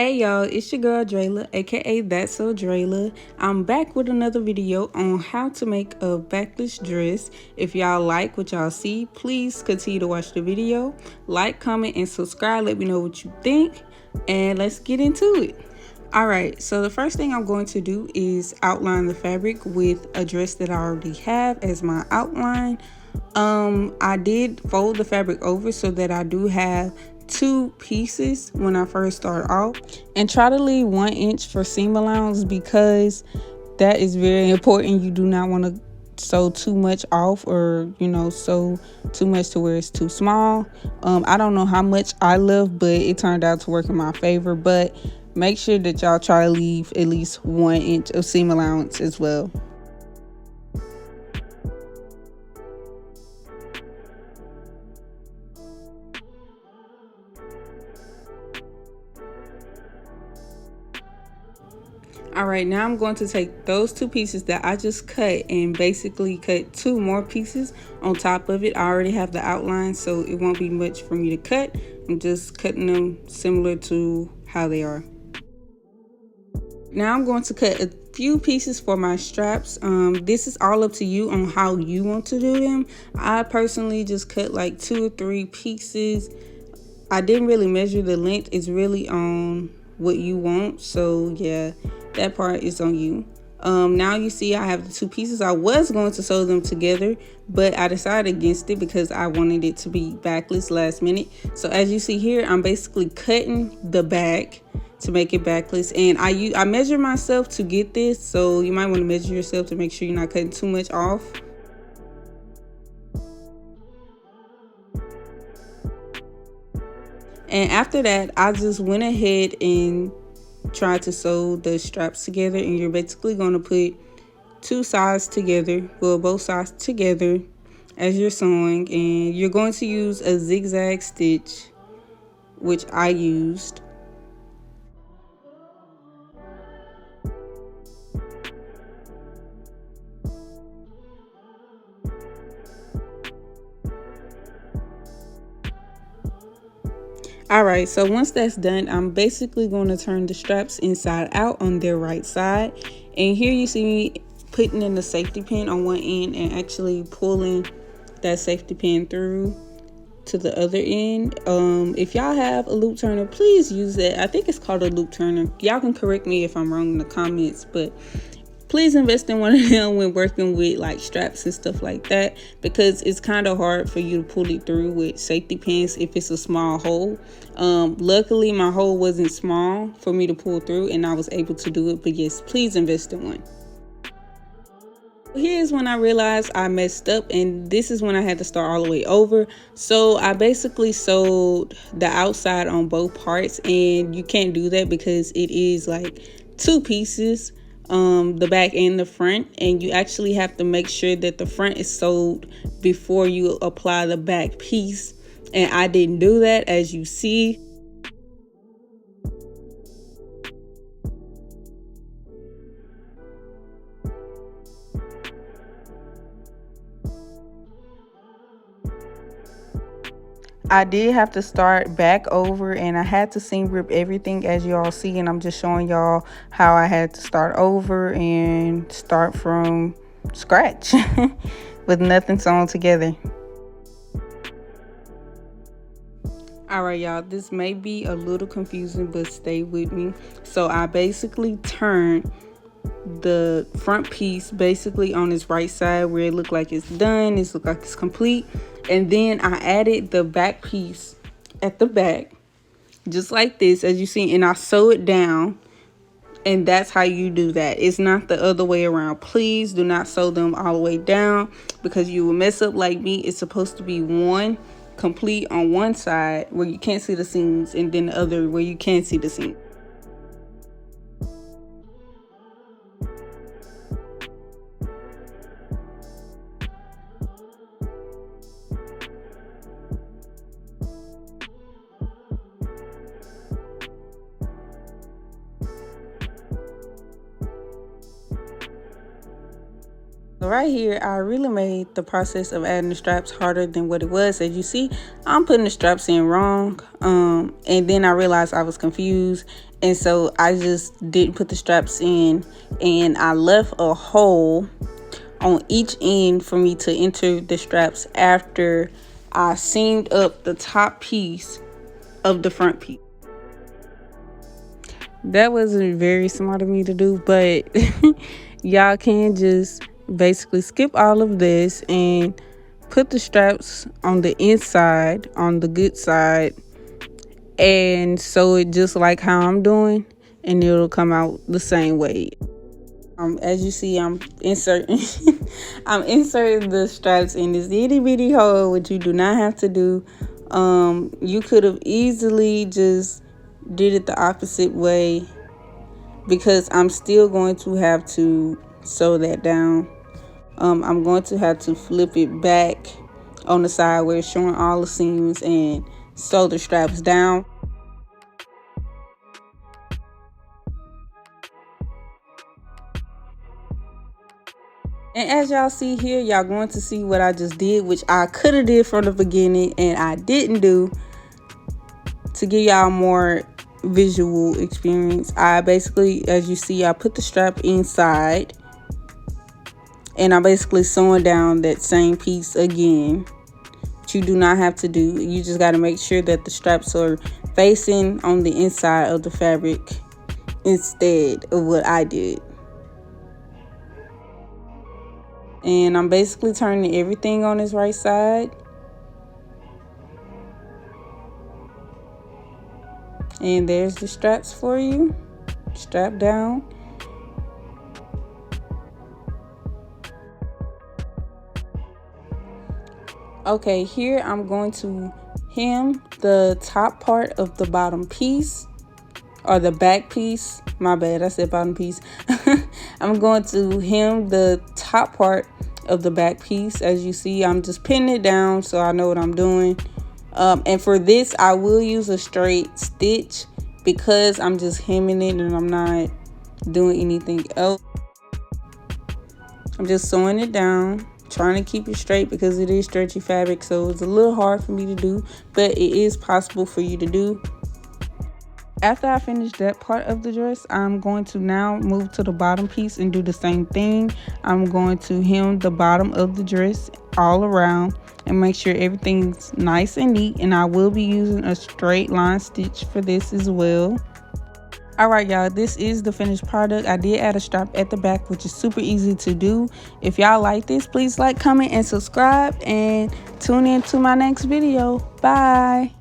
Hey y'all, it's your girl Drayla, aka That's So Drayla. I'm back with another video on how to make a backless dress. If y'all like what y'all see, please continue to watch the video. Like, comment, and subscribe. Let me know what you think. And let's get into it. Alright, so the first thing I'm going to do is outline the fabric with a dress that I already have as my outline. I did fold the fabric over so that I do have two pieces when I first start off, and try to leave 1 inch for seam allowance because that is very important. You do not want to sew too much off, or sew too much to where it's too small. I don't know how much I left, but it turned out to work in my favor. But make sure that y'all try to leave at least 1 inch of seam allowance as well. Alright, now I'm going to take those two pieces that I just cut and basically cut two more pieces on top of it. I already have the outline, so it won't be much for me to cut. I'm just cutting them similar to how they are. Now I'm going to cut a few pieces for my straps. This is all up to you on how you want to do them. I personally just cut like 2 or 3 pieces. I didn't really measure the length. It's really on what you want, so yeah, that part is on you. Now you see I have the two pieces. I was going to sew them together, but I decided against it because I wanted it to be backless last minute. So as you see here, I'm basically cutting the back to make it backless, and I measure myself to get this, so you might want to measure yourself to make sure you're not cutting too much off. And after that, I just went ahead and tried to sew the straps together, and you're basically going to put two sides together, well, both sides together as you're sewing, and you're going to use a zigzag stitch, which I used. Alright, so once that's done, I'm basically going to turn the straps inside out on their right side. And here you see me putting in the safety pin on one end and actually pulling that safety pin through to the other end. If y'all have a loop turner, please use it. I think it's called a loop turner. Y'all can correct me if I'm wrong in the comments, but please invest in one of them when working with like straps and stuff like that, because it's kind of hard for you to pull it through with safety pins if it's a small hole. Luckily my hole wasn't small for me to pull through and I was able to do it, but yes, please invest in one. Here's when I realized I messed up, and this is when I had to start all the way over. So I basically sewed the outside on both parts, and you can't do that because it is like two pieces, the back and the front, and you actually have to make sure that the front is sewed before you apply the back piece, and I didn't do that, as you see. I did have to start back over, and I had to seam rip everything, as you all see, and I'm just showing y'all how I had to start over and start from scratch with nothing sewn together. Alright y'all, this may be a little confusing, but stay with me. So I basically turned the front piece basically on its right side where it looked like it's done, it looked like it's complete, and then I added the back piece at the back just like this, as you see, and I sew it down. And that's how you do that. It's not the other way around. Please do not sew them all the way down because you will mess up like me. It's supposed to be one complete on one side where you can't see the seams, and then the other where you can see the seams. Right here, I really made the process of adding the straps harder than what it was. As you see, I'm putting the straps in wrong, and then I realized I was confused, and so I just didn't put the straps in, and I left a hole on each end for me to enter the straps after I seamed up the top piece of the front piece. That wasn't very smart of me to do, but y'all can just basically skip all of this and put the straps on the inside, on the good side, and sew it just like how I'm doing, and it'll come out the same way. As you see, I'm inserting I'm inserting the straps in this itty bitty hole, which you do not have to do. You could have easily just did it the opposite way, because I'm still going to have to sew that down. I'm going to have to flip it back on the side where it's showing all the seams and sew the straps down. And as y'all see here, y'all going to see what I just did, which I could have did from the beginning and I didn't do, to give y'all more visual experience. I basically, as you see, I put the strap inside and I'm basically sewing down that same piece again. Which you do not have to do. You just got to make sure that the straps are facing on the inside of the fabric instead of what I did. And I'm basically turning everything on its right side. And there's the straps for you. Strap down. Okay, here I'm going to hem the top part of the bottom piece, or the back piece. My bad, I said bottom piece. I'm going to hem the top part of the back piece. As you see, I'm just pinning it down so I know what I'm doing. And for this, I will use a straight stitch because I'm just hemming it and I'm not doing anything else. I'm just sewing it down, trying to keep it straight because it is stretchy fabric, so it's a little hard for me to do, but it is possible for you to do. After I finish that part of the dress, I'm going to now move to the bottom piece and do the same thing. I'm going to hem the bottom of the dress all around and make sure everything's nice and neat, and I will be using a straight line stitch for this as well. Alright y'all, this is the finished product. I did add a strap at the back, which is super easy to do. If y'all like this, please like, comment, and subscribe, and tune in to my next video. Bye!